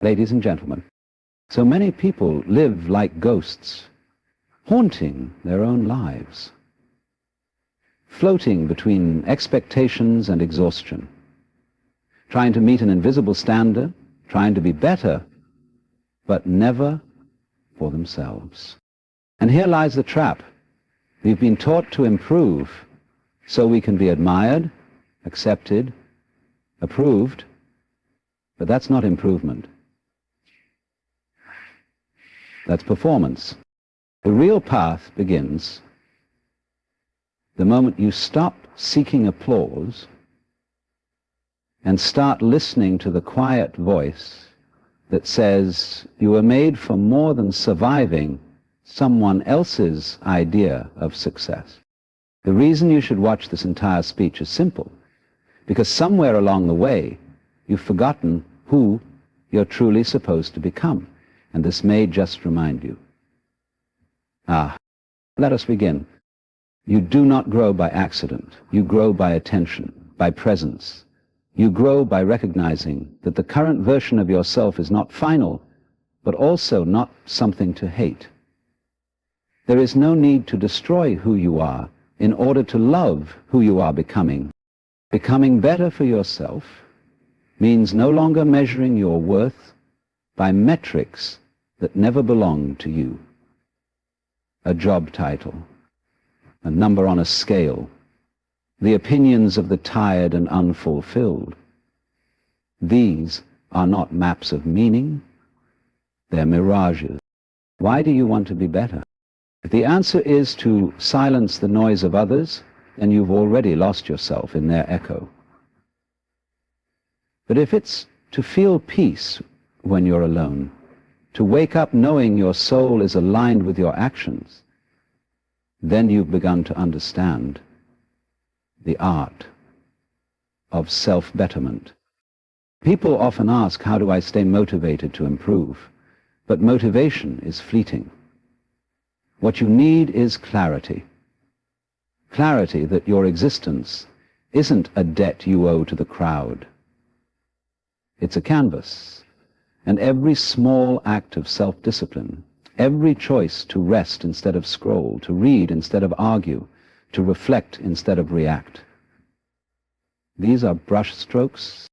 Ladies and gentlemen, so many people live like ghosts, haunting their own lives, floating between expectations and exhaustion, trying to meet an invisible standard, trying to be better, but never for themselves. And here lies the trap. We've been taught to improve so we can be admired, accepted, approved, but that's not improvement. That's performance. The real path begins the moment you stop seeking applause and start listening to the quiet voice that says you were made for more than surviving someone else's idea of success. The reason you should watch this entire speech is simple, because somewhere along the way you've forgotten who you're truly supposed to become, and this may just remind you. Let us begin. You do not grow by accident. You grow by attention, by presence. You grow by recognizing that the current version of yourself is not final, but also not something to hate. There is no need to destroy who you are in order to love who you are becoming. Becoming better for yourself means no longer measuring your worth by metrics that never belong to you. A job title, a number on a scale, the opinions of the tired and unfulfilled. These are not maps of meaning, they're mirages. Why do you want to be better? If the answer is to silence the noise of others, then you've already lost yourself in their echo. But if it's to feel peace when you're alone, to wake up knowing your soul is aligned with your actions, then you've begun to understand the art of self-betterment. People often ask, how do I stay motivated to improve? But motivation is fleeting. What you need is clarity. Clarity that your existence isn't a debt you owe to the crowd. It's a canvas, and every small act of self-discipline, every choice to rest instead of scroll, to read instead of argue, to reflect instead of react. These are brush strokes.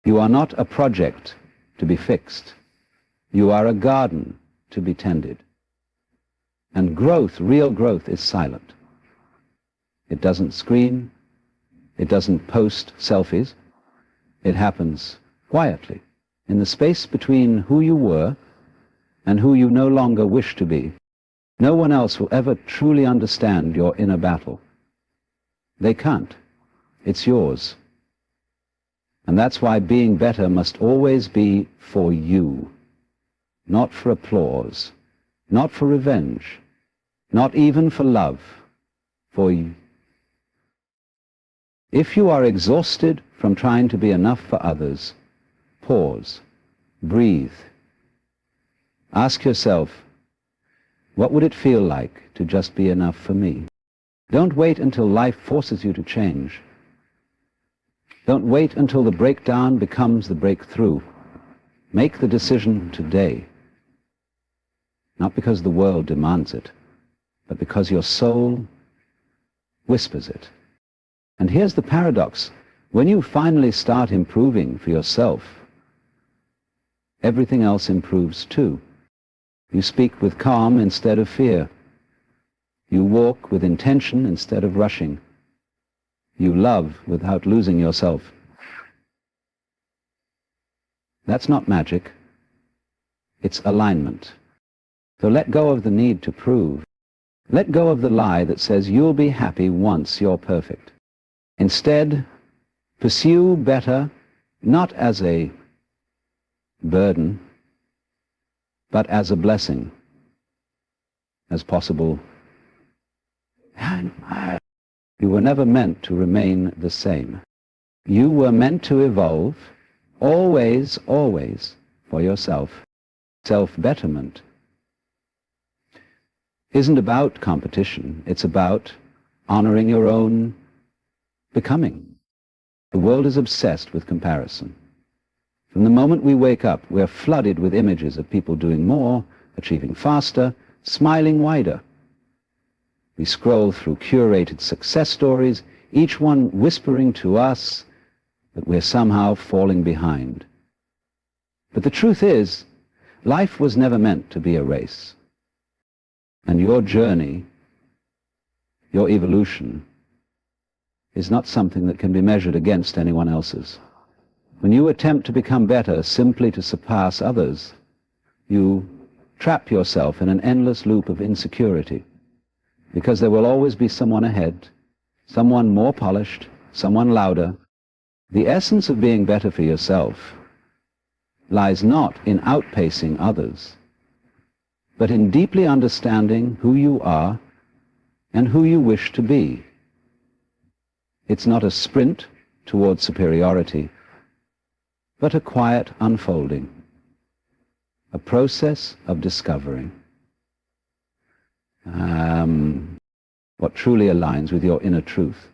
You are not a project to be fixed. You are a garden to be tended. And growth, real growth, is silent. It doesn't scream. It doesn't post selfies. It happens quietly, in the space between who you were and who you no longer wish to be. No one else will ever truly understand your inner battle. They can't. It's yours. And that's why being better must always be for you, not for applause, not for revenge, not even for love, for you. If you are exhausted from trying to be enough for others, pause, breathe. Ask yourself, what would it feel like to just be enough for me? Don't wait until life forces you to change. Don't wait until the breakdown becomes the breakthrough. Make the decision today. Not because the world demands it, but because your soul whispers it. And here's the paradox. When you finally start improving for yourself, everything else improves too. You speak with calm instead of fear. You walk with intention instead of rushing. You love without losing yourself. That's not magic. It's alignment. So let go of the need to prove. Let go of the lie that says you'll be happy once you're perfect. Instead, pursue better, not as a burden, but as a blessing, as possible. You were never meant to remain the same. You were meant to evolve, always, always, for yourself. Self-betterment isn't about competition. It's about honoring your own becoming. The world is obsessed with comparison. From the moment we wake up, we're flooded with images of people doing more, achieving faster, smiling wider. We scroll through curated success stories, each one whispering to us that we're somehow falling behind. But the truth is, life was never meant to be a race. And your journey, your evolution, is not something that can be measured against anyone else's. When you attempt to become better simply to surpass others, you trap yourself in an endless loop of insecurity, because there will always be someone ahead, someone more polished, someone louder. The essence of being better for yourself lies not in outpacing others, but in deeply understanding who you are and who you wish to be. It's not a sprint towards superiority, but a quiet unfolding, a process of discovering what truly aligns with your inner truth.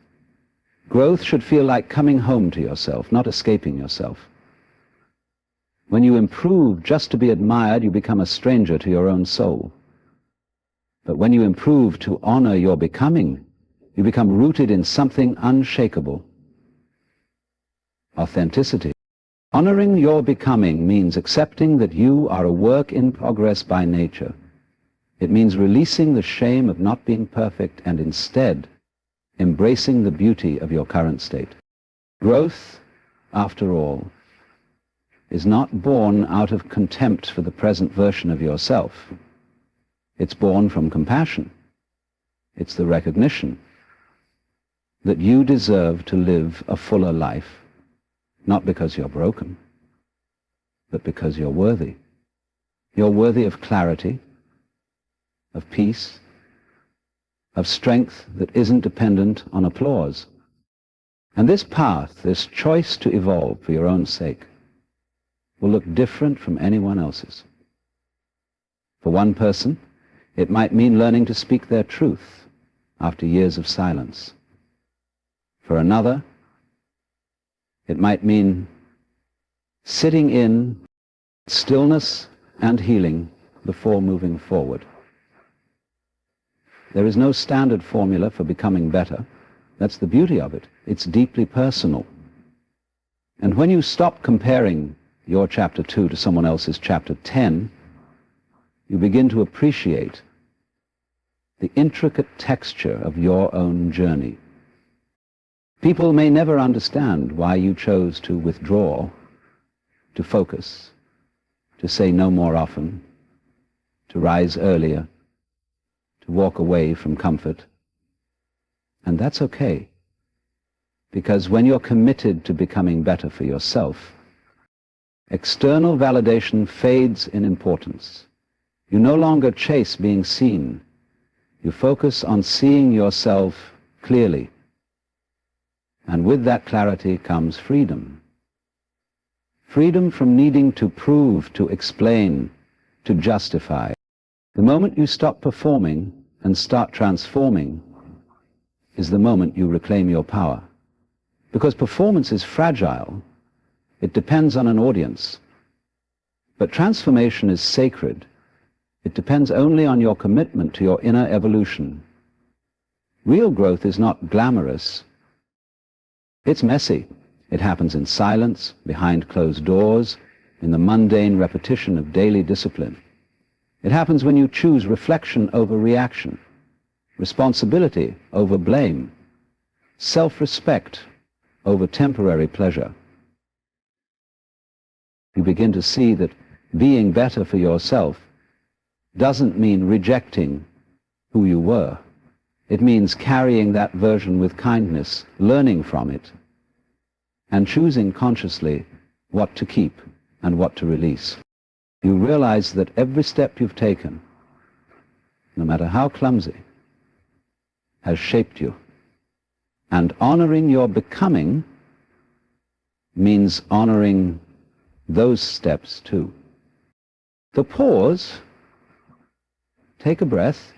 Growth should feel like coming home to yourself, not escaping yourself. When you improve just to be admired, you become a stranger to your own soul. But when you improve to honor your becoming, you become rooted in something unshakable. Authenticity. Honoring your becoming means accepting that you are a work in progress by nature. It means releasing the shame of not being perfect and instead embracing the beauty of your current state. Growth, after all, is not born out of contempt for the present version of yourself. It's born from compassion. It's the recognition that you deserve to live a fuller life, not because you're broken, but because you're worthy. You're worthy of clarity, of peace, of strength that isn't dependent on applause. And this path, this choice to evolve for your own sake, will look different from anyone else's. For one person, it might mean learning to speak their truth after years of silence. For another, it might mean sitting in stillness and healing before moving forward. There is no standard formula for becoming better. That's the beauty of it. It's deeply personal. And when you stop comparing your chapter 2 to someone else's chapter 10, you begin to appreciate the intricate texture of your own journey. People may never understand why you chose to withdraw, to focus, to say no more often, to rise earlier, to walk away from comfort. And that's okay, because when you're committed to becoming better for yourself, external validation fades in importance. You no longer chase being seen. You focus on seeing yourself clearly. And with that clarity comes freedom. Freedom from needing to prove, to explain, to justify. The moment you stop performing and start transforming is the moment you reclaim your power. Because performance is fragile. It depends on an audience. But transformation is sacred. It depends only on your commitment to your inner evolution. Real growth is not glamorous. It's messy. It happens in silence, behind closed doors, in the mundane repetition of daily discipline. It happens when you choose reflection over reaction, responsibility over blame, self-respect over temporary pleasure. You begin to see that being better for yourself doesn't mean rejecting who you were. It means carrying that version with kindness, learning from it, and choosing consciously what to keep and what to release. You realize that every step you've taken, no matter how clumsy, has shaped you. And honoring your becoming means honoring those steps too. The pause, take a breath,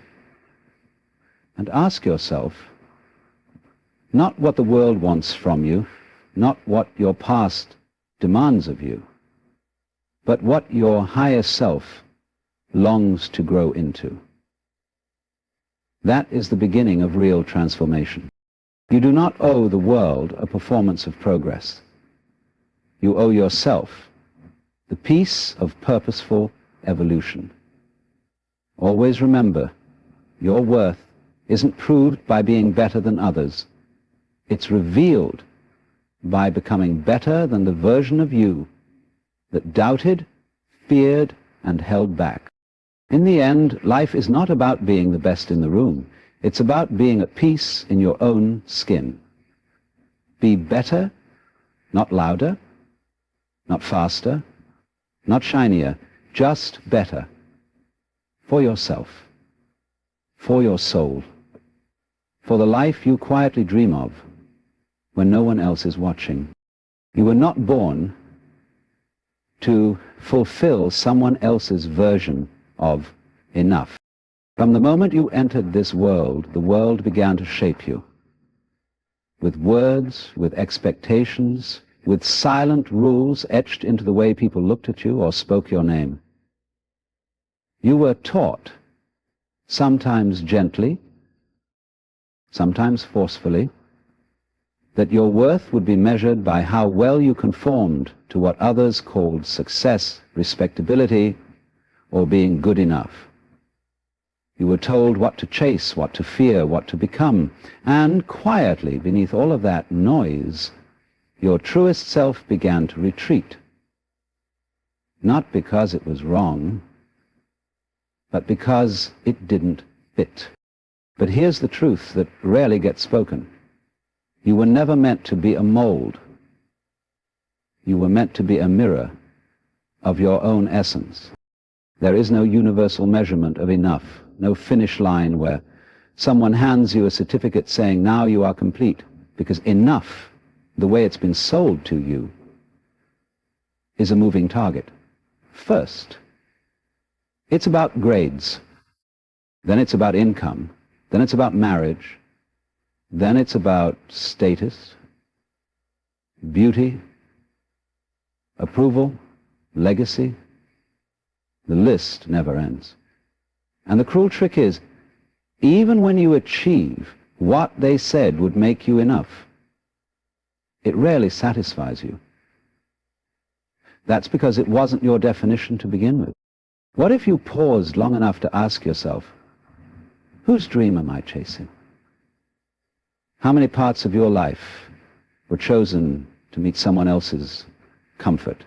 and ask yourself, not what the world wants from you, not what your past demands of you, but what your higher self longs to grow into. That is the beginning of real transformation. You do not owe the world a performance of progress. You owe yourself the peace of purposeful evolution. Always remember, your worth isn't proved by being better than others. It's revealed by becoming better than the version of you that doubted, feared, and held back. In the end, life is not about being the best in the room. It's about being at peace in your own skin. Be better, not louder, not faster, not shinier, just better. For yourself, for your soul, for the life you quietly dream of when no one else is watching. You were not born to fulfill someone else's version of enough. From the moment you entered this world, the world began to shape you. With words, with expectations, with silent rules etched into the way people looked at you or spoke your name. You were taught, sometimes gently, sometimes forcefully, that your worth would be measured by how well you conformed to what others called success, respectability, or being good enough. You were told what to chase, what to fear, what to become, and quietly, beneath all of that noise, your truest self began to retreat. Not because it was wrong, but because it didn't fit. But here's the truth that rarely gets spoken. You were never meant to be a mold. You were meant to be a mirror of your own essence. There is no universal measurement of enough, no finish line where someone hands you a certificate saying, now you are complete, because enough, the way it's been sold to you, is a moving target. First, it's about grades. Then it's about income. Then it's about marriage. Then it's about status, beauty, approval, legacy. The list never ends. And the cruel trick is, even when you achieve what they said would make you enough, it rarely satisfies you. That's because it wasn't your definition to begin with. What if you paused long enough to ask yourself, whose dream am I chasing? How many parts of your life were chosen to meet someone else's comfort,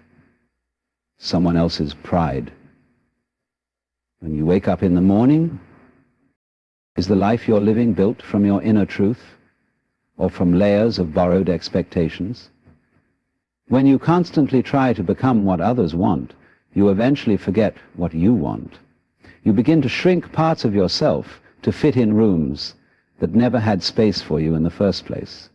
someone else's pride? When you wake up in the morning, is the life you're living built from your inner truth or from layers of borrowed expectations? When you constantly try to become what others want, you eventually forget what you want. You begin to shrink parts of yourself to fit in rooms that never had space for you in the first place.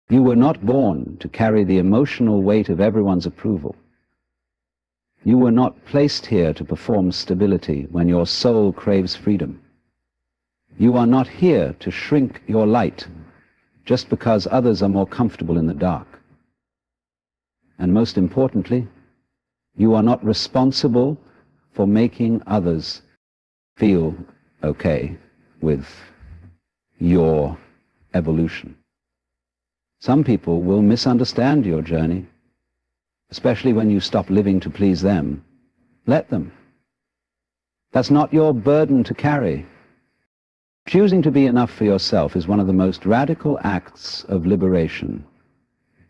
You were not born to carry the emotional weight of everyone's approval. You were not placed here to perform stability when your soul craves freedom. You are not here to shrink your light just because others are more comfortable in the dark. And most importantly, you are not responsible for making others feel okay with your evolution. Some people will misunderstand your journey, especially when you stop living to please them. Let them. That's not your burden to carry. Choosing to be enough for yourself is one of the most radical acts of liberation.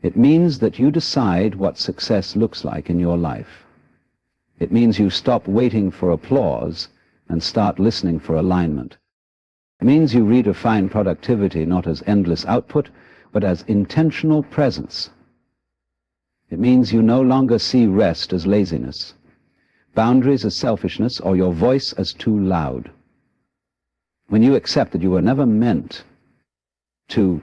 It means that you decide what success looks like in your life. It means you stop waiting for applause and start listening for alignment. It means you redefine productivity not as endless output, but as intentional presence. It means you no longer see rest as laziness, boundaries as selfishness, or your voice as too loud. When you accept that you were never meant to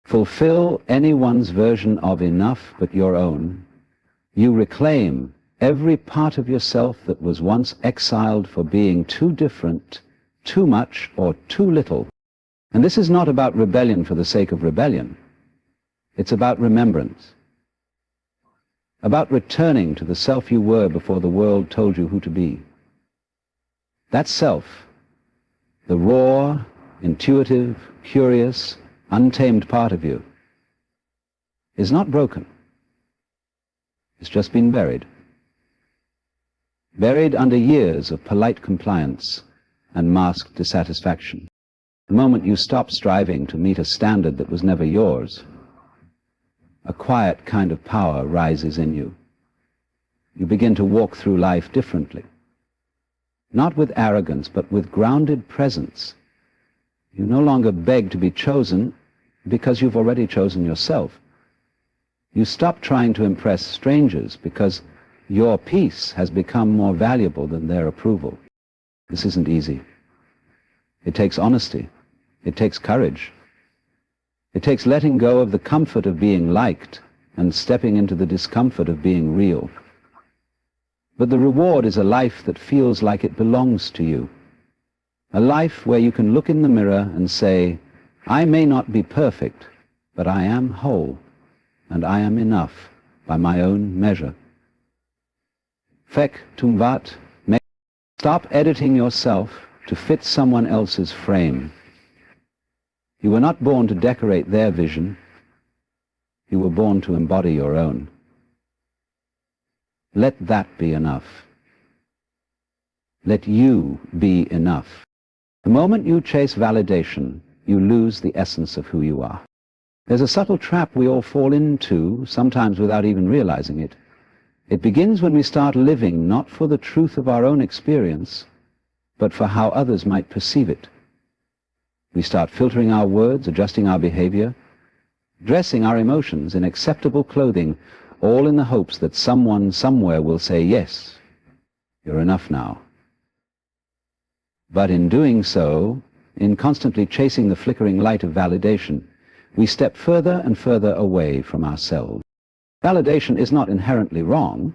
fulfill anyone's version of enough but your own, you reclaim every part of yourself that was once exiled for being too different, too much, or too little. And this is not about rebellion for the sake of rebellion. It's about remembrance. about returning to the self you were before the world told you who to be. That self, the raw, intuitive, curious, untamed part of you, is not broken. It's just been buried. Buried under years of polite compliance and masked dissatisfaction. The moment you stop striving to meet a standard that was never yours, a quiet kind of power rises in you. You begin to walk through life differently. Not with arrogance, but with grounded presence. You no longer beg to be chosen because you've already chosen yourself. You stop trying to impress strangers because your peace has become more valuable than their approval. This isn't easy. It takes honesty. It takes courage. It takes letting go of the comfort of being liked and stepping into the discomfort of being real. But the reward is a life that feels like it belongs to you. A life where you can look in the mirror and say, I may not be perfect, but I am whole, and I am enough by my own measure. Fek tumvat, stop editing yourself to fit someone else's frame. You were not born to decorate their vision. You were born to embody your own. Let that be enough. Let you be enough. The moment you chase validation, you lose the essence of who you are. There's a subtle trap we all fall into, sometimes without even realizing it. It begins when we start living not for the truth of our own experience, but for how others might perceive it. We start filtering our words, adjusting our behavior, dressing our emotions in acceptable clothing, all in the hopes that someone somewhere will say, yes, you're enough now. But in doing so, in constantly chasing the flickering light of validation, we step further and further away from ourselves. Validation is not inherently wrong.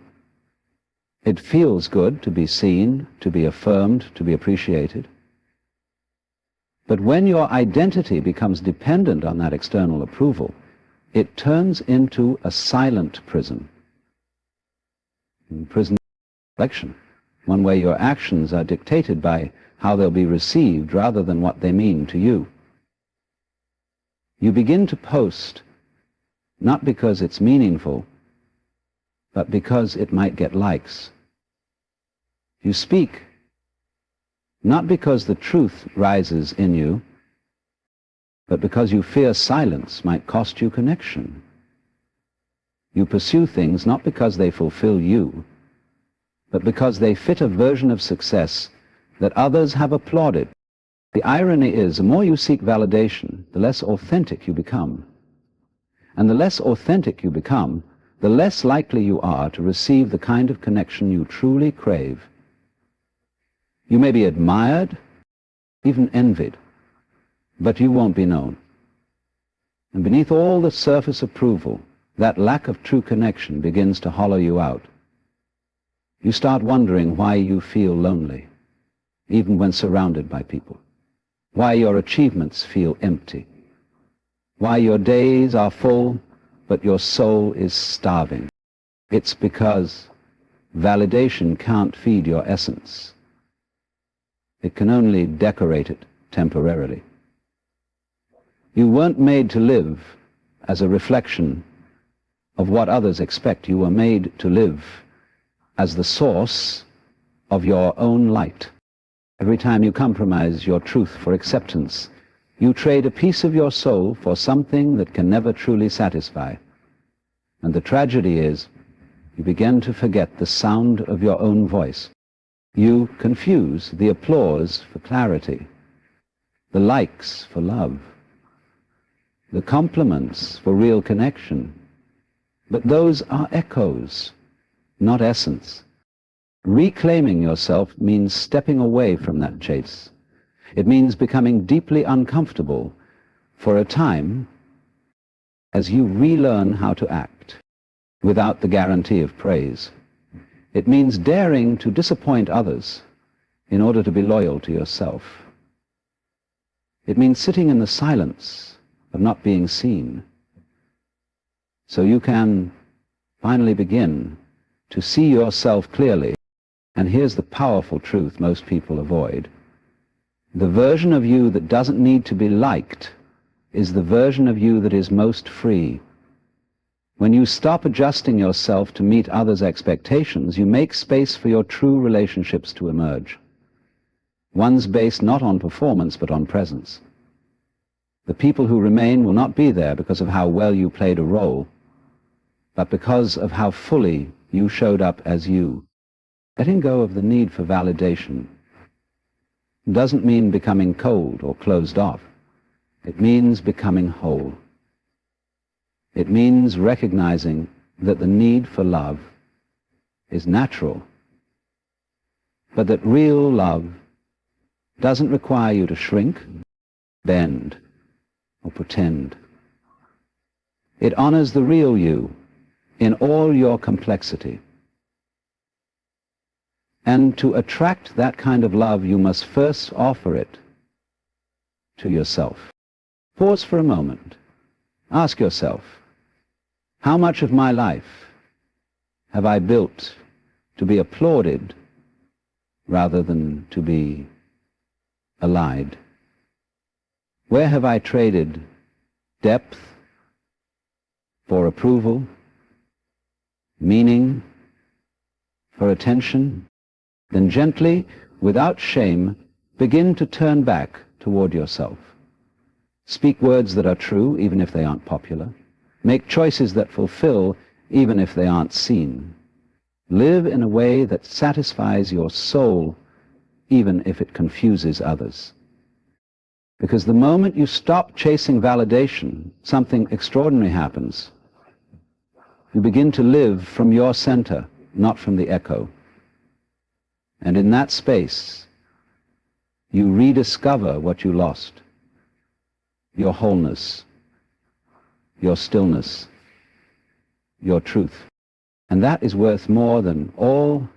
It feels good to be seen, to be affirmed, to be appreciated. But when your identity becomes dependent on that external approval, it turns into a silent prison. Prison of reflection, one where your actions are dictated by how they'll be received rather than what they mean to you. You begin to post, not because it's meaningful, but because it might get likes. You speak, not because the truth rises in you, but because you fear silence might cost you connection. You pursue things not because they fulfill you, but because they fit a version of success that others have applauded. The irony is, the more you seek validation, the less authentic you become. And the less authentic you become, the less likely you are to receive the kind of connection you truly crave. You may be admired, even envied, but you won't be known. And beneath all the surface approval, that lack of true connection begins to hollow you out. You start wondering why you feel lonely, even when surrounded by people. Why your achievements feel empty. Why your days are full, but your soul is starving. It's because validation can't feed your essence. It can only decorate it temporarily. You weren't made to live as a reflection of what others expect. You were made to live as the source of your own light. Every time you compromise your truth for acceptance, you trade a piece of your soul for something that can never truly satisfy. And the tragedy is, you begin to forget the sound of your own voice. You confuse the applause for clarity, the likes for love, the compliments for real connection. But those are echoes, not essence. Reclaiming yourself means stepping away from that chase. It means becoming deeply uncomfortable for a time as you relearn how to act without the guarantee of praise. It means daring to disappoint others in order to be loyal to yourself. It means sitting in the silence of not being seen so you can finally begin to see yourself clearly, and here's the powerful truth most people avoid. The version of you that doesn't need to be liked is the version of you that is most free. When you stop adjusting yourself to meet others' expectations, you make space for your true relationships to emerge. One's based not on performance, but on presence. The people who remain will not be there because of how well you played a role, but because of how fully you showed up as you. Letting go of the need for validation doesn't mean becoming cold or closed off. It means becoming whole. It means recognizing that the need for love is natural, but that real love doesn't require you to shrink, bend, or pretend. It honors the real you in all your complexity. And to attract that kind of love, you must first offer it to yourself. Pause for a moment. Ask yourself, how much of my life have I built to be applauded rather than to be allied? Where have I traded depth for approval, meaning for attention? Then gently, without shame, begin to turn back toward yourself. Speak words that are true, even if they aren't popular. Make choices that fulfill, even if they aren't seen. Live in a way that satisfies your soul, even if it confuses others. Because the moment you stop chasing validation, something extraordinary happens. You begin to live from your center, not from the echo. And in that space, you rediscover what you lost. Your wholeness, your stillness, your truth. And that is worth more than all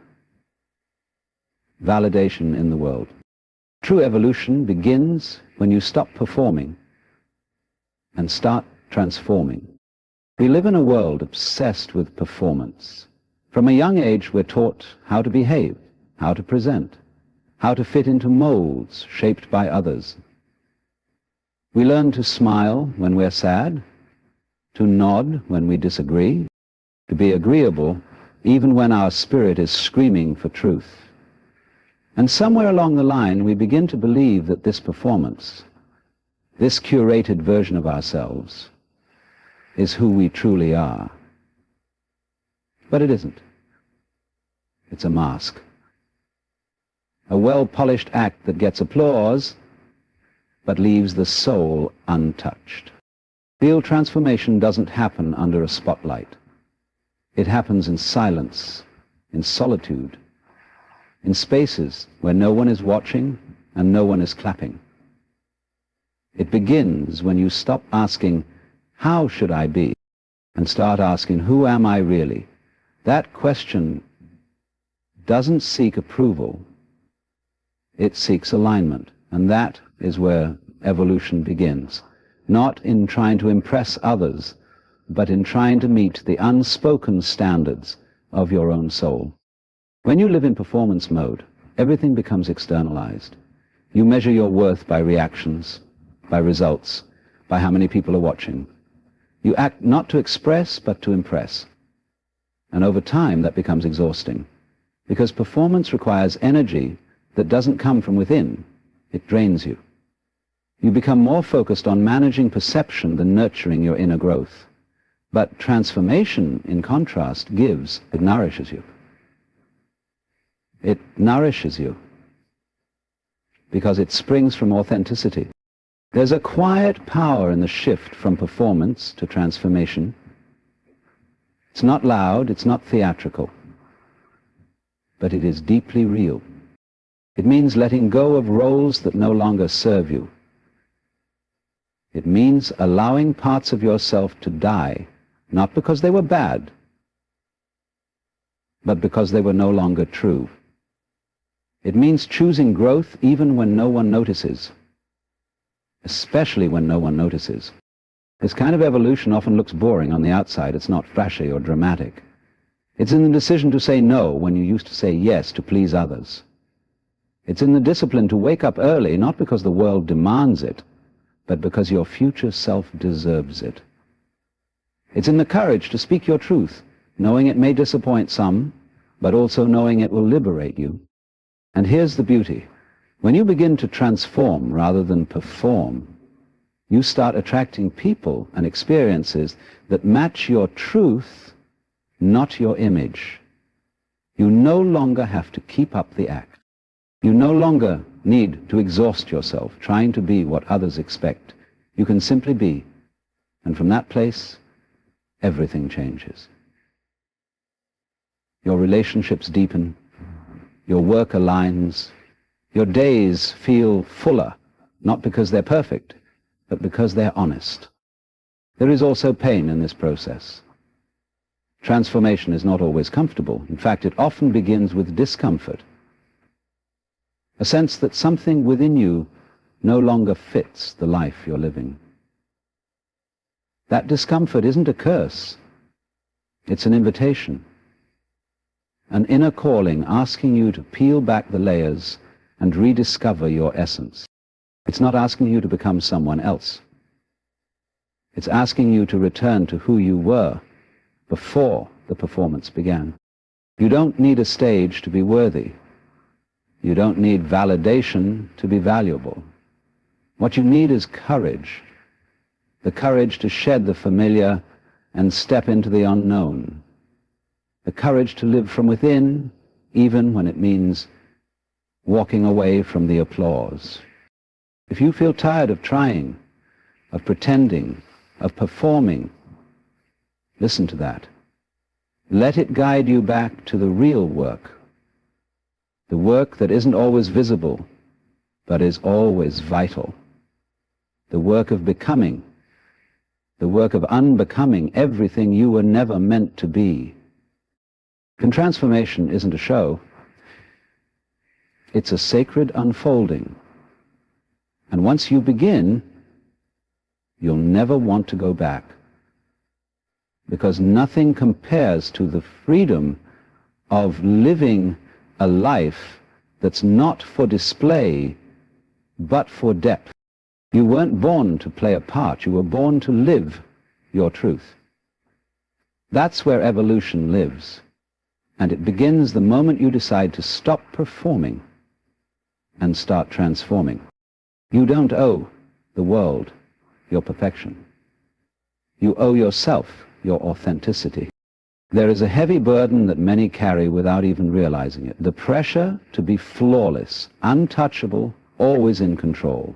validation in the world. True evolution begins when you stop performing and start transforming. We live in a world obsessed with performance. From a young age, we're taught how to behave, how to present, how to fit into molds shaped by others. We learn to smile when we're sad, to nod when we disagree, to be agreeable even when our spirit is screaming for truth. And somewhere along the line, we begin to believe that this performance, this curated version of ourselves, is who we truly are. But it isn't. It's a mask. A well-polished act that gets applause, but leaves the soul untouched. Real transformation doesn't happen under a spotlight. It happens in silence, in solitude, in spaces where no one is watching and no one is clapping. It begins when you stop asking, how should I be? And start asking, who am I really? That question doesn't seek approval. It seeks alignment. And that is where evolution begins. Not in trying to impress others, but in trying to meet the unspoken standards of your own soul. When you live in performance mode, everything becomes externalized. You measure your worth by reactions, by results, by how many people are watching. You act not to express, but to impress. And over time, that becomes exhausting, because performance requires energy that doesn't come from within. It drains you. You become more focused on managing perception than nurturing your inner growth. But transformation, in contrast, gives, it nourishes you. It nourishes you because it springs from authenticity. There's a quiet power in the shift from performance to transformation. It's not loud, it's not theatrical, but it is deeply real. It means letting go of roles that no longer serve you. It means allowing parts of yourself to die, not because they were bad, but because they were no longer true. It means choosing growth even when no one notices, especially when no one notices. This kind of evolution often looks boring on the outside. It's not flashy or dramatic. It's in the decision to say no when you used to say yes to please others. It's in the discipline to wake up early, not because the world demands it, but because your future self deserves it. It's in the courage to speak your truth, knowing it may disappoint some, but also knowing it will liberate you. And here's the beauty. When you begin to transform rather than perform, you start attracting people and experiences that match your truth, not your image. You no longer have to keep up the act. You no longer need to exhaust yourself trying to be what others expect. You can simply be. And from that place, everything changes. Your relationships deepen. Your work aligns. Your days feel fuller, not because they're perfect, but because they're honest. There is also pain in this process. Transformation is not always comfortable. In fact, it often begins with discomfort. A sense that something within you no longer fits the life you're living. That discomfort isn't a curse. It's an invitation. An inner calling asking you to peel back the layers and rediscover your essence. It's not asking you to become someone else. It's asking you to return to who you were before the performance began. You don't need a stage to be worthy. You don't need validation to be valuable. What you need is courage. The courage to shed the familiar and step into the unknown. The courage to live from within, even when it means walking away from the applause. If you feel tired of trying, of pretending, of performing, listen to that. Let it guide you back to the real work. The work that isn't always visible, but is always vital. The work of becoming. The work of unbecoming everything you were never meant to be. And transformation isn't a show. It's a sacred unfolding. And once you begin, you'll never want to go back. Because nothing compares to the freedom of living a life that's not for display, but for depth. You weren't born to play a part. You were born to live your truth. That's where evolution lives. And it begins the moment you decide to stop performing and start transforming. You don't owe the world your perfection. You owe yourself your authenticity. There is a heavy burden that many carry without even realizing it. The pressure to be flawless, untouchable, always in control.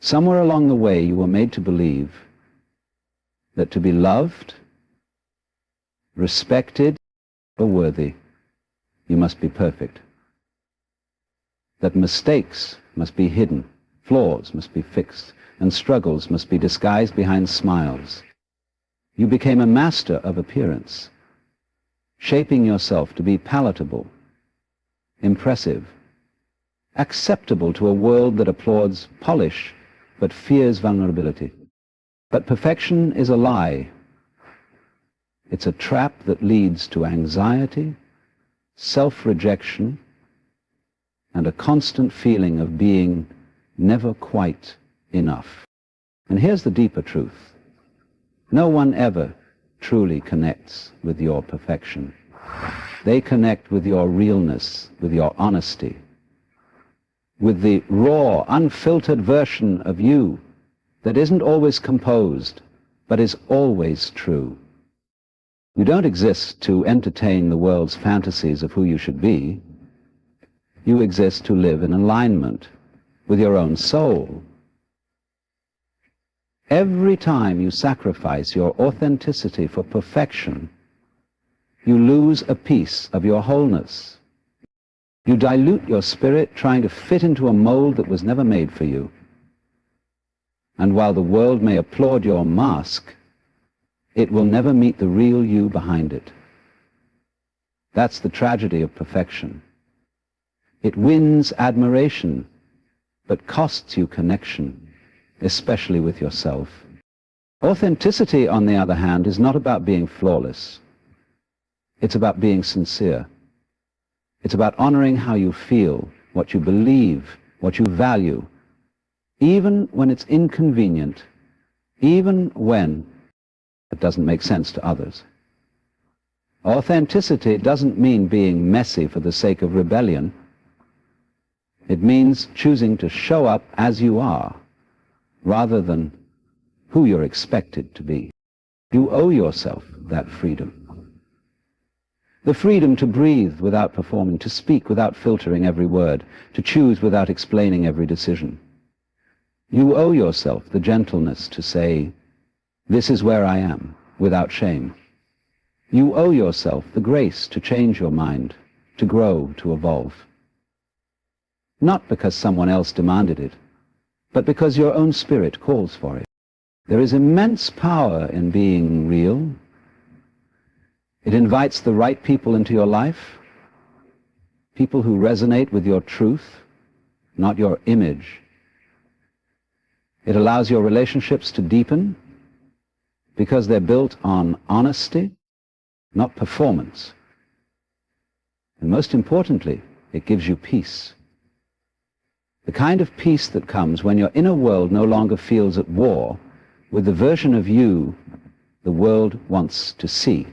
Somewhere along the way you were made to believe that to be loved, respected, or worthy, you must be perfect. That mistakes must be hidden, flaws must be fixed, and struggles must be disguised behind smiles. You became a master of appearance, shaping yourself to be palatable, impressive, acceptable to a world that applauds polish but fears vulnerability. But perfection is a lie. It's a trap that leads to anxiety, self-rejection, and a constant feeling of being never quite enough. And here's the deeper truth. No one ever truly connects with your perfection. They connect with your realness, with your honesty, with the raw, unfiltered version of you that isn't always composed, but is always true. You don't exist to entertain the world's fantasies of who you should be. You exist to live in alignment with your own soul. Every time you sacrifice your authenticity for perfection, you lose a piece of your wholeness. You dilute your spirit trying to fit into a mold that was never made for you. And while the world may applaud your mask, it will never meet the real you behind it. That's the tragedy of perfection. It wins admiration, but costs you connection, especially with yourself. Authenticity, on the other hand, is not about being flawless. It's about being sincere. It's about honoring how you feel, what you believe, what you value, even when it's inconvenient, even when it doesn't make sense to others. Authenticity doesn't mean being messy for the sake of rebellion. It means choosing to show up as you are, rather than who you're expected to be. You owe yourself that freedom. The freedom to breathe without performing, to speak without filtering every word, to choose without explaining every decision. You owe yourself the gentleness to say, "This is where I am," without shame. You owe yourself the grace to change your mind, to grow, to evolve. Not because someone else demanded it, but because your own spirit calls for it. There is immense power in being real. It invites the right people into your life, people who resonate with your truth, not your image. It allows your relationships to deepen because they're built on honesty, not performance. And most importantly, it gives you peace. The kind of peace that comes when your inner world no longer feels at war with the version of you the world wants to see.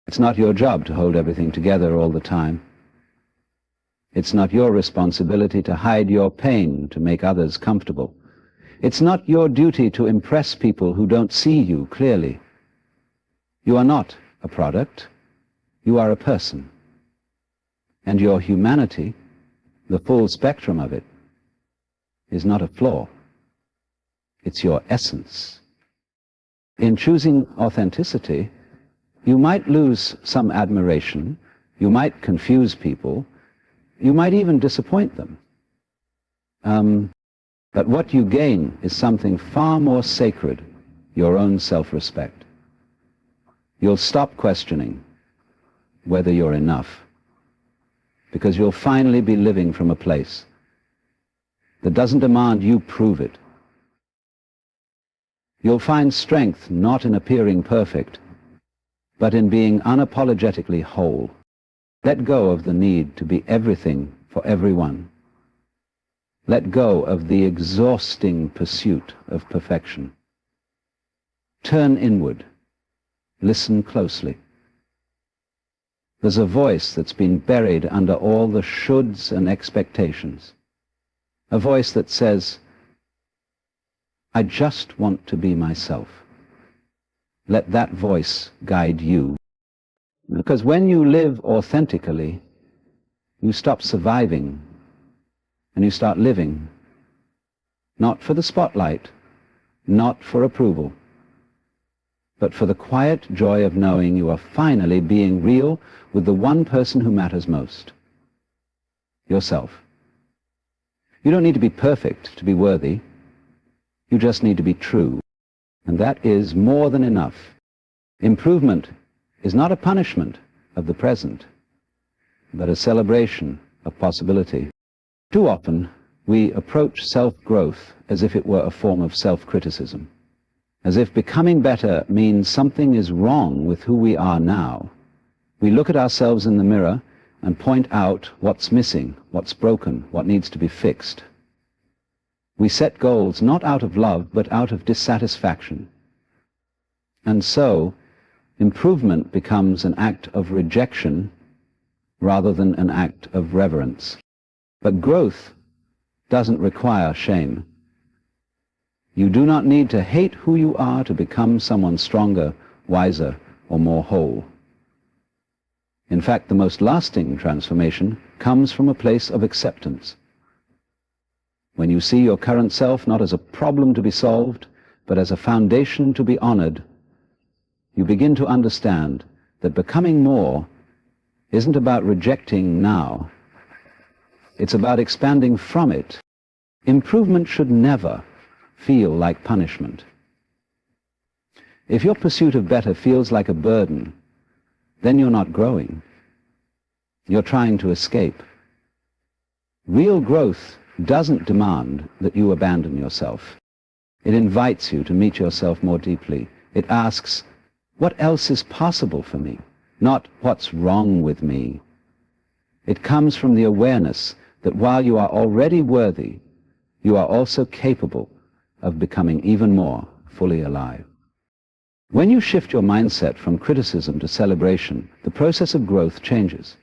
It's not your job to hold everything together all the time. It's not your responsibility to hide your pain to make others comfortable. It's not your duty to impress people who don't see you clearly. You are not a product. You are a person. And your humanity, the full spectrum of it, is not a flaw. It's your essence. In choosing authenticity, you might lose some admiration, you might confuse people, you might even disappoint them. But what you gain is something far more sacred, your own self-respect. You'll stop questioning whether you're enough, because you'll finally be living from a place that doesn't demand you prove it. You'll find strength not in appearing perfect, but in being unapologetically whole. Let go of the need to be everything for everyone. Let go of the exhausting pursuit of perfection. Turn inward. Listen closely. There's a voice that's been buried under all the shoulds and expectations. A voice that says, "I just want to be myself." Let that voice guide you. Because when you live authentically, you stop surviving and you start living, not for the spotlight, not for approval, but for the quiet joy of knowing you are finally being real with the one person who matters most, yourself. You don't need to be perfect to be worthy. You just need to be true, and that is more than enough. Improvement is not a punishment of the present, but a celebration of possibility. Too often, we approach self-growth as if it were a form of self-criticism, as if becoming better means something is wrong with who we are now. We look at ourselves in the mirror and point out what's missing, what's broken, what needs to be fixed. We set goals not out of love, but out of dissatisfaction. And so, improvement becomes an act of rejection rather than an act of reverence. But growth doesn't require shame. You do not need to hate who you are to become someone stronger, wiser, or more whole. In fact, the most lasting transformation comes from a place of acceptance. When you see your current self not as a problem to be solved, but as a foundation to be honored, you begin to understand that becoming more isn't about rejecting now. It's about expanding from it. Improvement should never feel like punishment. If your pursuit of better feels like a burden, then you're not growing. You're trying to escape. Real growth doesn't demand that you abandon yourself. It invites you to meet yourself more deeply. It asks, what else is possible for me? not what's wrong with me. It comes from the awareness that while you are already worthy, you are also capable of becoming even more fully alive. When you shift your mindset from criticism to celebration, the process of growth changes.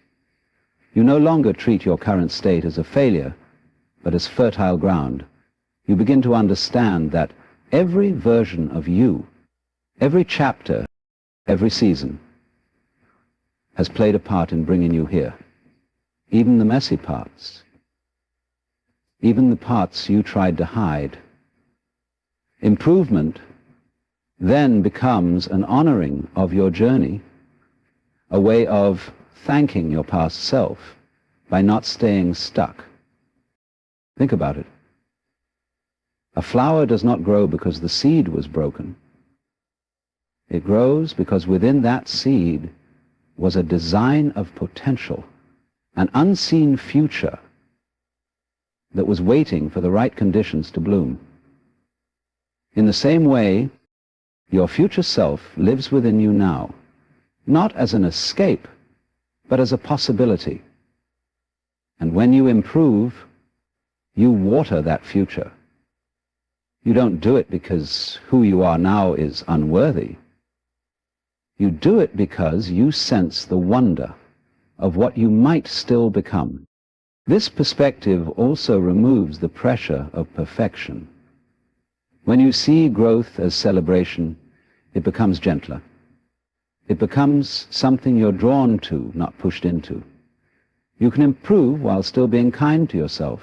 You no longer treat your current state as a failure, but as fertile ground. You begin to understand that every version of you, every chapter, every season, has played a part in bringing you here. Even the messy parts, even the parts you tried to hide. Improvement then becomes an honoring of your journey, a way of thanking your past self by not staying stuck. Think about it. A flower does not grow because the seed was broken. It grows because within that seed was a design of potential, an unseen future that was waiting for the right conditions to bloom. In the same way, your future self lives within you now, not as an escape, but as a possibility. And when you improve, you water that future. You don't do it because who you are now is unworthy. You do it because you sense the wonder of what you might still become. This perspective also removes the pressure of perfection. When you see growth as celebration, it becomes gentler. It becomes something you're drawn to, not pushed into. You can improve while still being kind to yourself.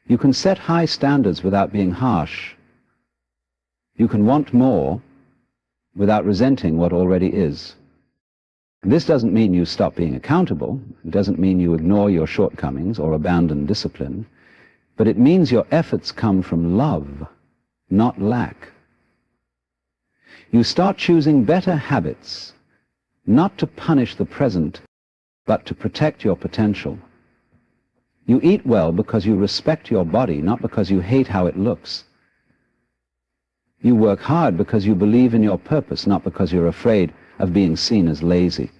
You can set high standards without being harsh. You can want more without resenting what already is. This doesn't mean you stop being accountable. It doesn't mean you ignore your shortcomings or abandon discipline. But it means your efforts come from love, not lack. You start choosing better habits, not to punish the present, but to protect your potential. You eat well because you respect your body, not because you hate how it looks. You work hard because you believe in your purpose, not because you're afraid of being seen as lazy.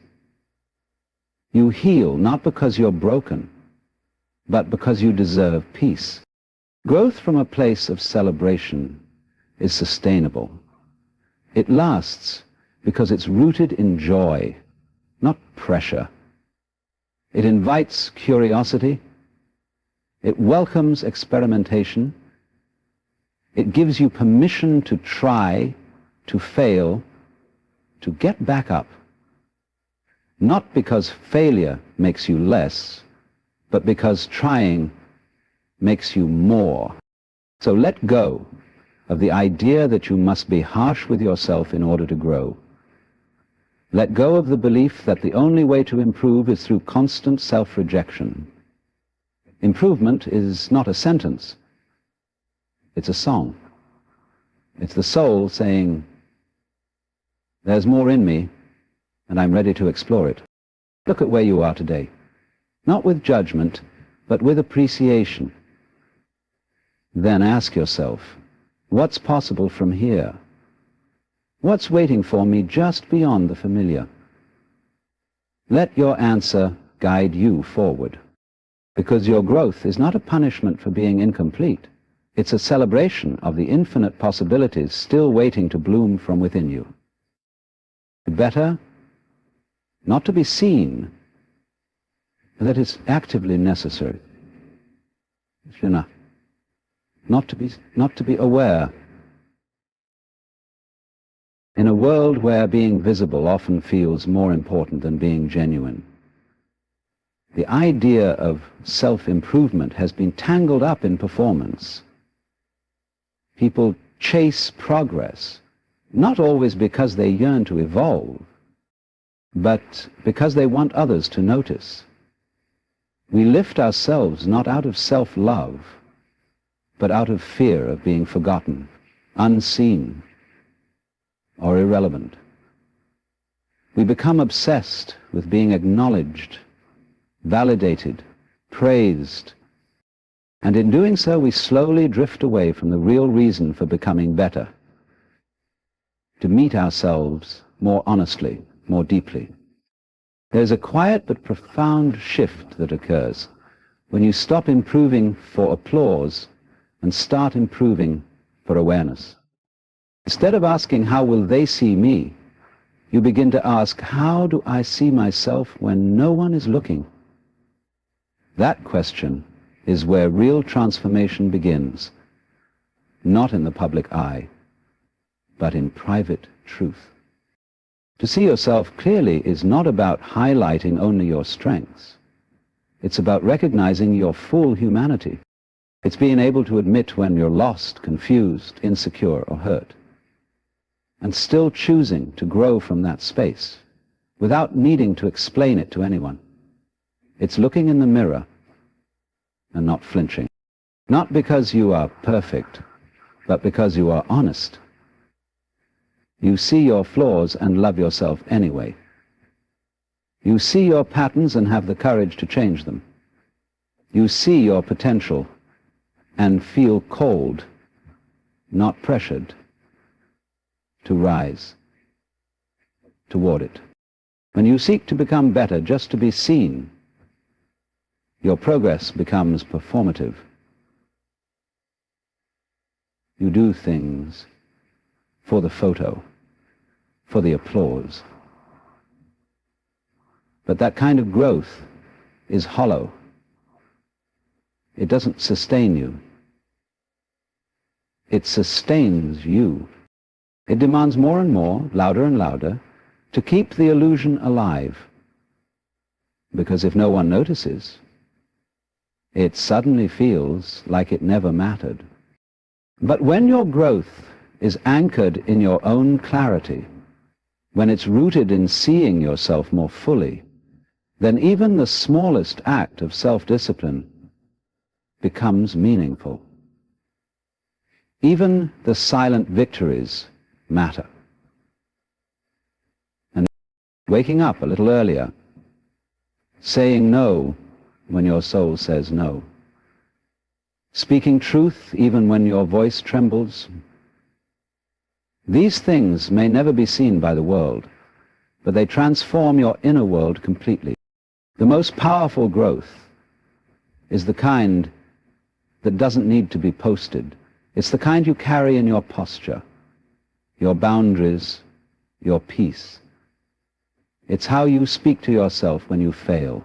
You heal not because you're broken, but because you deserve peace. Growth from a place of celebration is sustainable. It lasts because it's rooted in joy, not pressure. It invites curiosity. It welcomes experimentation. It gives you permission to try, to fail, to get back up. Not because failure makes you less, but because trying makes you more. So let go of the idea that you must be harsh with yourself in order to grow. Let go of the belief that the only way to improve is through constant self-rejection. Improvement is not a sentence. It's a song. It's the soul saying, "There's more in me, and I'm ready to explore it." Look at where you are today. Not with judgment, but with appreciation. Then ask yourself, what's possible from here? What's waiting for me just beyond the familiar? Let your answer guide you forward, because your growth is not a punishment for being incomplete. It's a celebration of the infinite possibilities still waiting to bloom from within you. Better not to be seen, that is actively necessary. Not to be aware. In a world where being visible often feels more important than being genuine, the idea of self-improvement has been tangled up in performance. People chase progress, not always because they yearn to evolve, but because they want others to notice. We lift ourselves not out of self-love, but out of fear of being forgotten, unseen, or irrelevant. We become obsessed with being acknowledged, validated, praised, and in doing so we slowly drift away from the real reason for becoming better, to meet ourselves more honestly, more deeply. There's a quiet but profound shift that occurs when you stop improving for applause and start improving for awareness. Instead of asking, how will they see me, you begin to ask, how do I see myself when no one is looking? That question is where real transformation begins, not in the public eye, but in private truth. To see yourself clearly is not about highlighting only your strengths. It's about recognizing your full humanity. It's being able to admit when you're lost, confused, insecure, or hurt, and still choosing to grow from that space without needing to explain it to anyone. It's looking in the mirror and not flinching. Not because you are perfect, but because you are honest. You see your flaws and love yourself anyway. You see your patterns and have the courage to change them. You see your potential and feel called, not pressured, to rise toward it. When you seek to become better just to be seen, your progress becomes performative. You do things for the photo, for the applause. But that kind of growth is hollow. It doesn't sustain you. It sustains you. It demands more and more, louder and louder, to keep the illusion alive. Because if no one notices, it suddenly feels like it never mattered. But when your growth is anchored in your own clarity, when it's rooted in seeing yourself more fully, then even the smallest act of self-discipline becomes meaningful. Even the silent victories matter. And waking up a little earlier, saying no when your soul says no, speaking truth even when your voice trembles. These things may never be seen by the world, but they transform your inner world completely. The most powerful growth is the kind that doesn't need to be posted. It's the kind you carry in your posture, your boundaries, your peace. It's how you speak to yourself when you fail.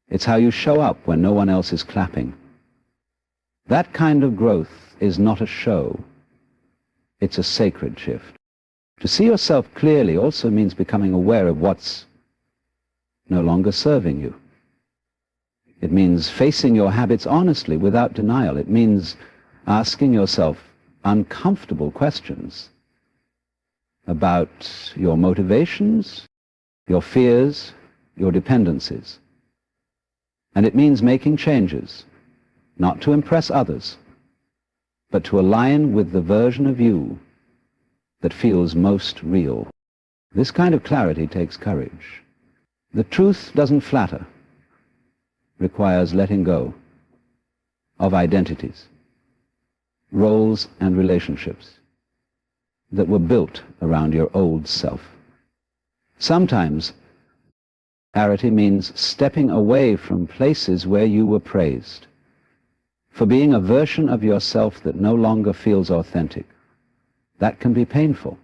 It's how you show up when no one else is clapping. That kind of growth is not a show. It's a sacred shift. To see yourself clearly also means becoming aware of what's no longer serving you. It means facing your habits honestly without denial. It means asking yourself uncomfortable questions about your motivations, your fears, your dependencies. And it means making changes, not to impress others, but to align with the version of you that feels most real. This kind of clarity takes courage. The truth doesn't flatter, requires letting go of identities, roles and relationships that were built around your old self. Sometimes clarity means stepping away from places where you were praised for being a version of yourself that no longer feels authentic. That can be painful,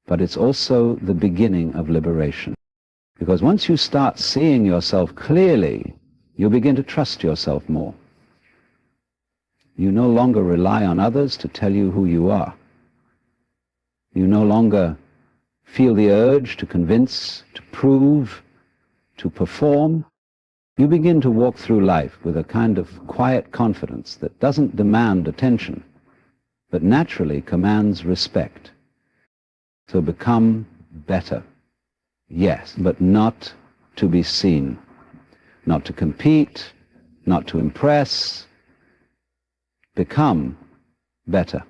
but it's also the beginning of liberation. Because once you start seeing yourself clearly, you begin to trust yourself more. You no longer rely on others to tell you who you are. You no longer feel the urge to convince, to prove, to perform. You begin to walk through life with a kind of quiet confidence that doesn't demand attention, but naturally commands respect. So become better. Yes, but not to be seen, not to compete, not to impress. Become better,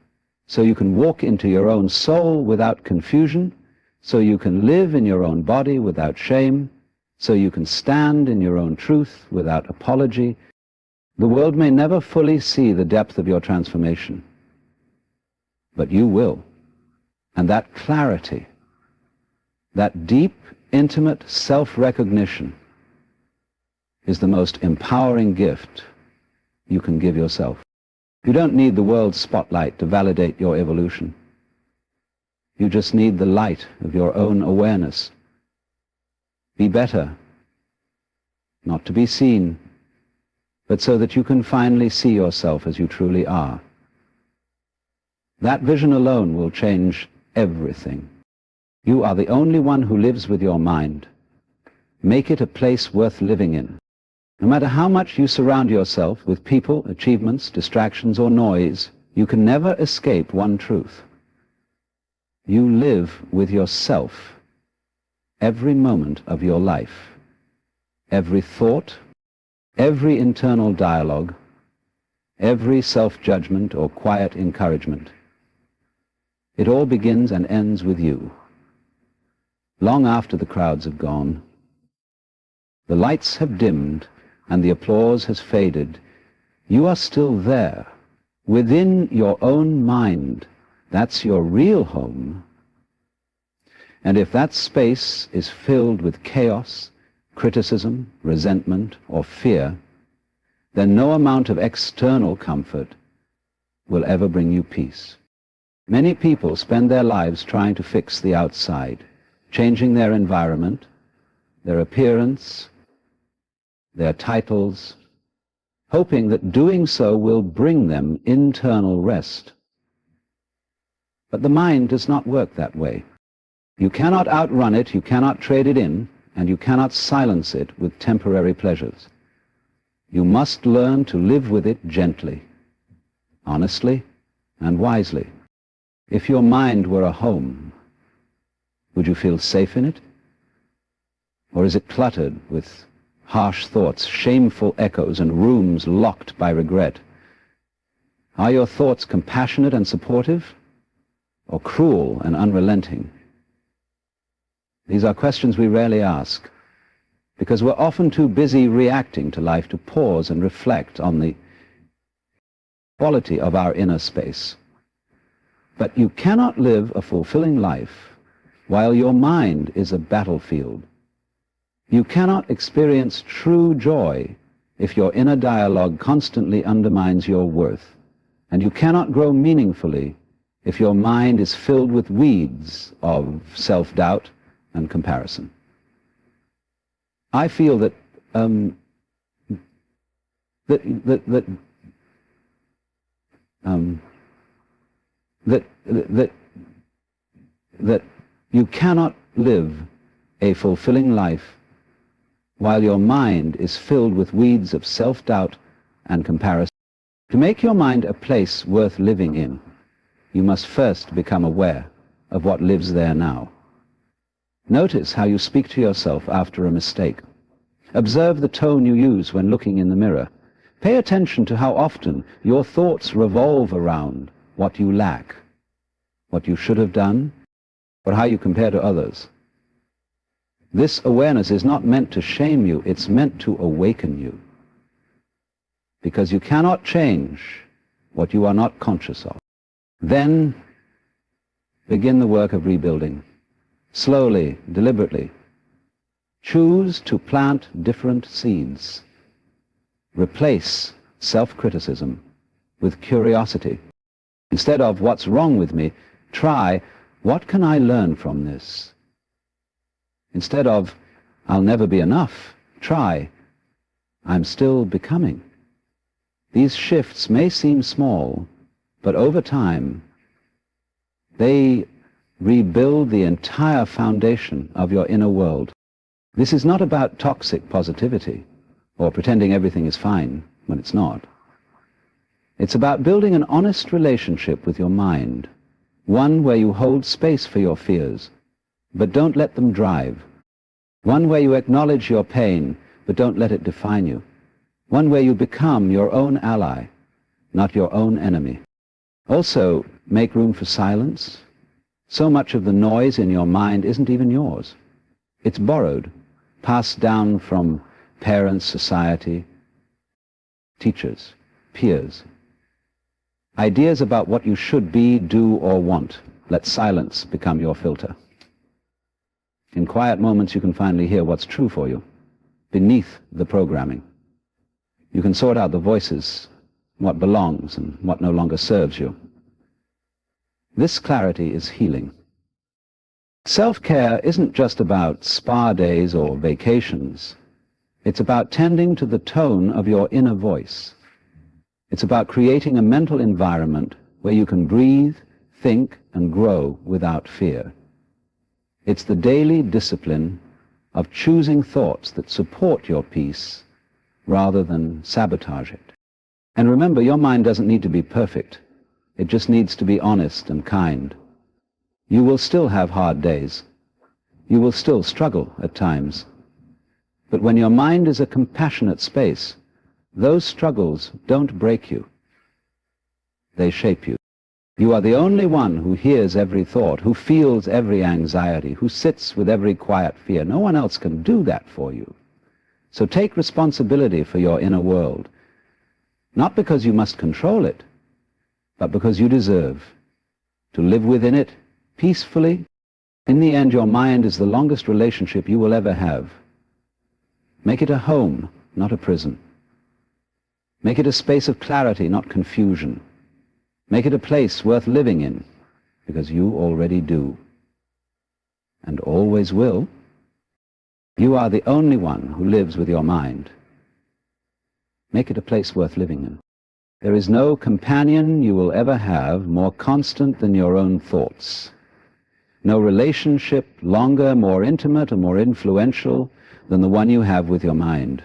so you can walk into your own soul without confusion, so you can live in your own body without shame, so you can stand in your own truth without apology. The world may never fully see the depth of your transformation, but you will. And that clarity, that deep intimate self-recognition is the most empowering gift you can give yourself. You don't need the world's spotlight to validate your evolution. You just need the light of your own awareness. Be better, not to be seen, but so that you can finally see yourself as you truly are. That vision alone will change everything. You are the only one who lives with your mind. Make it a place worth living in. No matter how much you surround yourself with people, achievements, distractions, or noise, you can never escape one truth. You live with yourself every moment of your life. Every thought, every internal dialogue, every self-judgment or quiet encouragement. It all begins and ends with you. Long after the crowds have gone, the lights have dimmed, and the applause has faded, you are still there, within your own mind. That's your real home. And if that space is filled with chaos, criticism, resentment, or fear, then no amount of external comfort will ever bring you peace. Many people spend their lives trying to fix the outside, changing their environment, their appearance, their titles, hoping that doing so will bring them internal rest. But the mind does not work that way. You cannot outrun it, you cannot trade it in, and you cannot silence it with temporary pleasures. You must learn to live with it gently, honestly, and wisely. If your mind were a home, would you feel safe in it? Or is it cluttered with harsh thoughts, shameful echoes, and rooms locked by regret? Are your thoughts compassionate and supportive, or cruel and unrelenting? These are questions we rarely ask, because we're often too busy reacting to life to pause and reflect on the quality of our inner space. But you cannot live a fulfilling life while your mind is a battlefield. You cannot experience true joy if your inner dialogue constantly undermines your worth, and you cannot grow meaningfully if your mind is filled with weeds of self-doubt and comparison. I feel that that you cannot live a fulfilling life while your mind is filled with weeds of self-doubt and comparison. To make your mind a place worth living in, you must first become aware of what lives there now. Notice how you speak to yourself after a mistake. Observe the tone you use when looking in the mirror. Pay attention to how often your thoughts revolve around what you lack, what you should have done, or how you compare to others. This awareness is not meant to shame you, it's meant to awaken you. Because you cannot change what you are not conscious of. Then begin the work of rebuilding. Slowly, deliberately. Choose to plant different seeds. Replace self-criticism with curiosity. Instead of what's wrong with me, try what can I learn from this? Instead of I'll never be enough, try I'm still becoming. These shifts may seem small, but over time they rebuild the entire foundation of your inner world. This is not about toxic positivity or pretending everything is fine when it's not. It's about building an honest relationship with your mind, one where you hold space for your fears, but don't let them drive. One where you acknowledge your pain, but don't let it define you. One where you become your own ally, not your own enemy. Also, make room for silence. So much of the noise in your mind isn't even yours. It's borrowed, passed down from parents, society, teachers, peers. Ideas about what you should be, do, or want. Let silence become your filter. In quiet moments you can finally hear what's true for you, beneath the programming. You can sort out the voices, what belongs and what no longer serves you. This clarity is healing. Self-care isn't just about spa days or vacations. It's about tending to the tone of your inner voice. It's about creating a mental environment where you can breathe, think, and grow without fear. It's the daily discipline of choosing thoughts that support your peace rather than sabotage it. And remember, your mind doesn't need to be perfect. It just needs to be honest and kind. You will still have hard days. You will still struggle at times. But when your mind is a compassionate space, those struggles don't break you. They shape you. You are the only one who hears every thought, who feels every anxiety, who sits with every quiet fear. No one else can do that for you. So take responsibility for your inner world, not because you must control it, but because you deserve to live within it peacefully. In the end, your mind is the longest relationship you will ever have. Make it a home, not a prison. Make it a space of clarity, not confusion. Make it a place worth living in, because you already do, and always will. You are the only one who lives with your mind. Make it a place worth living in. There is no companion you will ever have more constant than your own thoughts. No relationship longer, more intimate, or more influential than the one you have with your mind.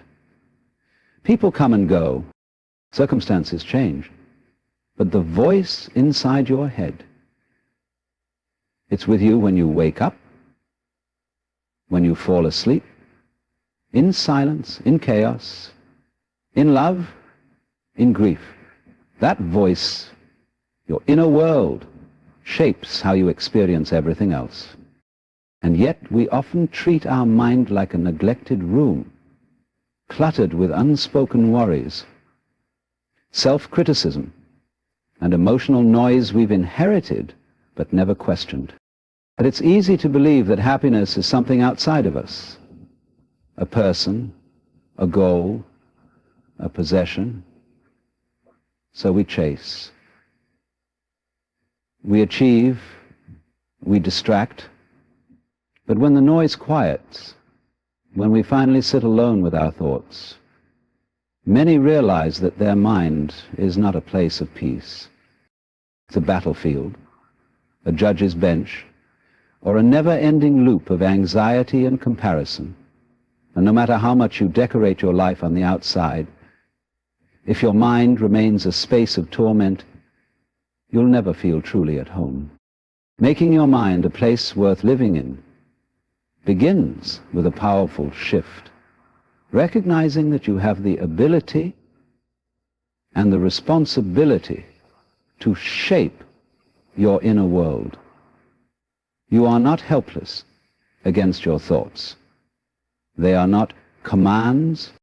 People come and go. Circumstances change. But the voice inside your head, it's with you when you wake up, when you fall asleep, in silence, in chaos, in love, in grief. That voice, your inner world, shapes how you experience everything else. And yet we often treat our mind like a neglected room, cluttered with unspoken worries, self-criticism, and emotional noise we've inherited but never questioned. But it's easy to believe that happiness is something outside of us, a person, a goal, a possession. So we chase. We achieve, we distract, but when the noise quiets, when we finally sit alone with our thoughts, many realize that their mind is not a place of peace. It's a battlefield, a judge's bench, or a never-ending loop of anxiety and comparison. And no matter how much you decorate your life on the outside, if your mind remains a space of torment, you'll never feel truly at home. Making your mind a place worth living in begins with a powerful shift, recognizing that you have the ability and the responsibility to shape your inner world. You are not helpless against your thoughts. They are not commands.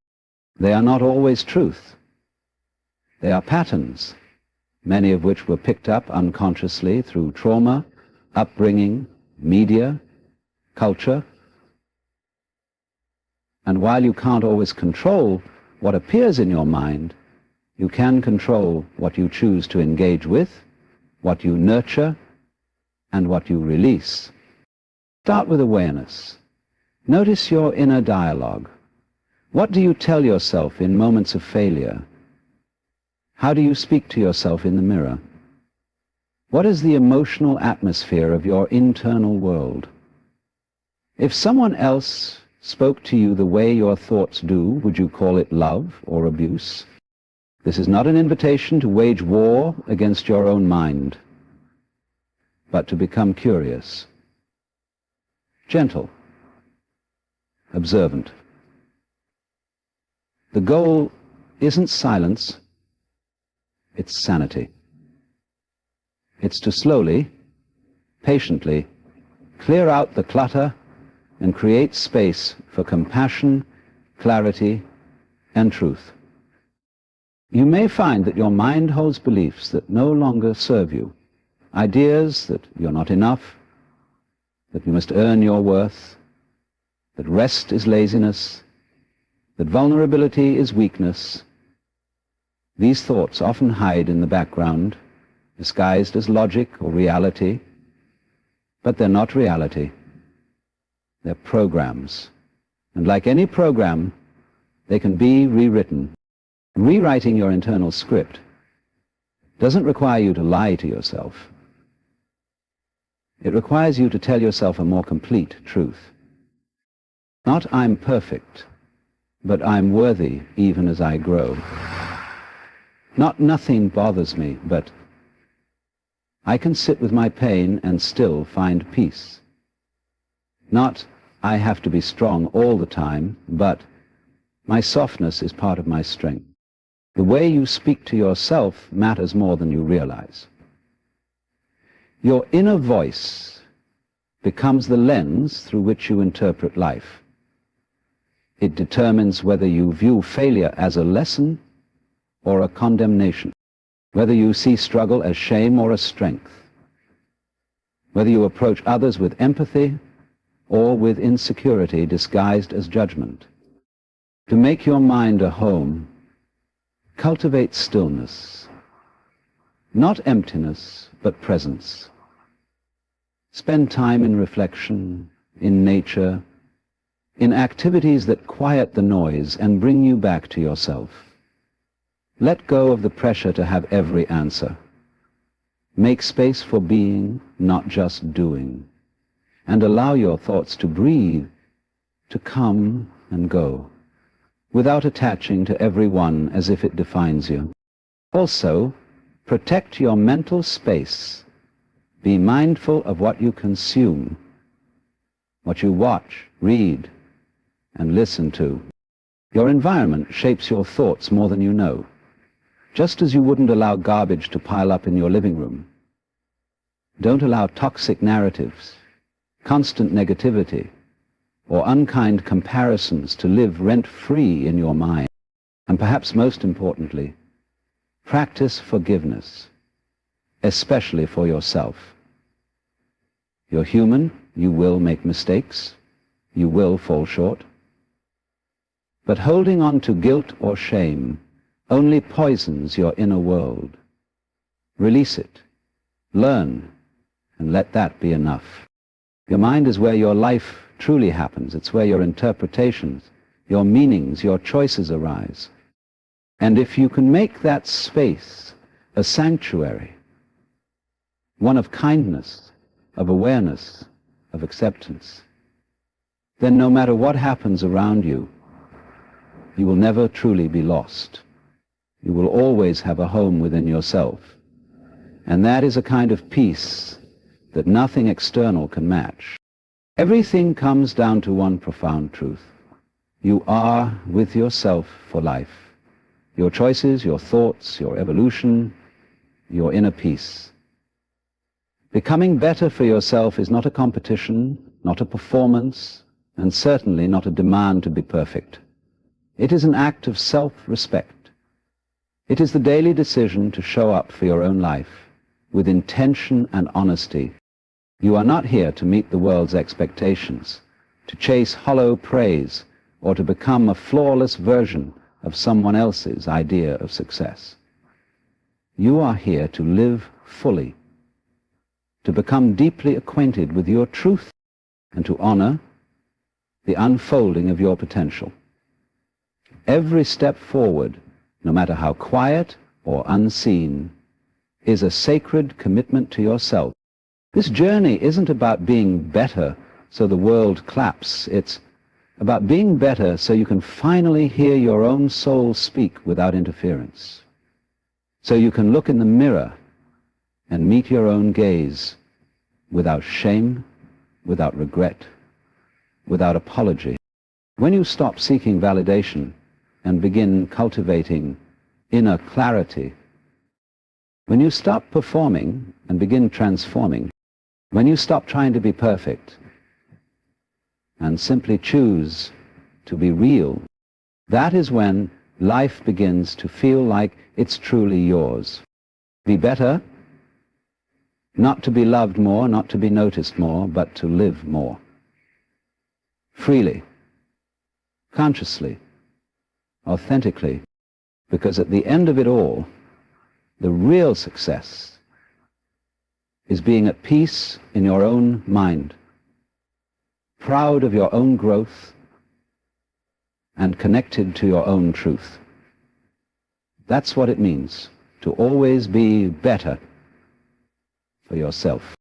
They are not always truth. They are patterns, many of which were picked up unconsciously through trauma, upbringing, media, culture. And while you can't always control what appears in your mind, you can control what you choose to engage with, what you nurture, and what you release. Start with awareness. Notice your inner dialogue. What do you tell yourself in moments of failure? How do you speak to yourself in the mirror? What is the emotional atmosphere of your internal world? If someone else spoke to you the way your thoughts do, would you call it love or abuse? This is not an invitation to wage war against your own mind, but to become curious, gentle, observant. The goal isn't silence, it's sanity. It's to slowly, patiently, clear out the clutter and create space for compassion, clarity, and truth. You may find that your mind holds beliefs that no longer serve you, ideas that you're not enough, that you must earn your worth, that rest is laziness, that vulnerability is weakness. These thoughts often hide in the background, disguised as logic or reality, but they're not reality. They're programs. And like any program, they can be rewritten. Rewriting your internal script doesn't require you to lie to yourself. It requires you to tell yourself a more complete truth. Not I'm perfect, but I'm worthy even as I grow. Not nothing bothers me, but I can sit with my pain and still find peace. Not I have to be strong all the time, but my softness is part of my strength. The way you speak to yourself matters more than you realize. Your inner voice becomes the lens through which you interpret life. It determines whether you view failure as a lesson or a condemnation, whether you see struggle as shame or as strength, whether you approach others with empathy or with insecurity disguised as judgment. To make your mind a home, cultivate stillness, not emptiness, but presence. Spend time in reflection, in nature, in activities that quiet the noise and bring you back to yourself. Let go of the pressure to have every answer. Make space for being, not just doing, and allow your thoughts to breathe, to come and go, without attaching to every one as if it defines you. Also, protect your mental space. Be mindful of what you consume, what you watch, read, and listen to. Your environment shapes your thoughts more than you know, just as you wouldn't allow garbage to pile up in your living room. Don't allow toxic narratives, constant negativity, or unkind comparisons to live rent-free in your mind. And perhaps most importantly, practice forgiveness, especially for yourself. You're human, you will make mistakes, you will fall short. But holding on to guilt or shame only poisons your inner world. Release it, learn, and let that be enough. Your mind is where your life truly happens. It's where your interpretations, your meanings, your choices arise. And if you can make that space a sanctuary, one of kindness, of awareness, of acceptance, then no matter what happens around you, you will never truly be lost. You will always have a home within yourself. And that is a kind of peace that nothing external can match. Everything comes down to one profound truth. You are with yourself for life. Your choices, your thoughts, your evolution, your inner peace. Becoming better for yourself is not a competition, not a performance, and certainly not a demand to be perfect. It is an act of self-respect. It is the daily decision to show up for your own life with intention and honesty. You are not here to meet the world's expectations, to chase hollow praise, or to become a flawless version of someone else's idea of success. You are here to live fully, to become deeply acquainted with your truth, and to honor the unfolding of your potential. Every step forward, no matter how quiet or unseen, is a sacred commitment to yourself. This journey isn't about being better so the world claps. It's about being better so you can finally hear your own soul speak without interference. So you can look in the mirror and meet your own gaze without shame, without regret, without apology. When you stop seeking validation and begin cultivating inner clarity, when you stop performing and begin transforming, when you stop trying to be perfect and simply choose to be real, that is when life begins to feel like it's truly yours. Be better, not to be loved more, not to be noticed more, but to live more. freely, consciously, authentically, because at the end of it all, the real success is being at peace in your own mind, proud of your own growth, and connected to your own truth. That's what it means to always be better for yourself.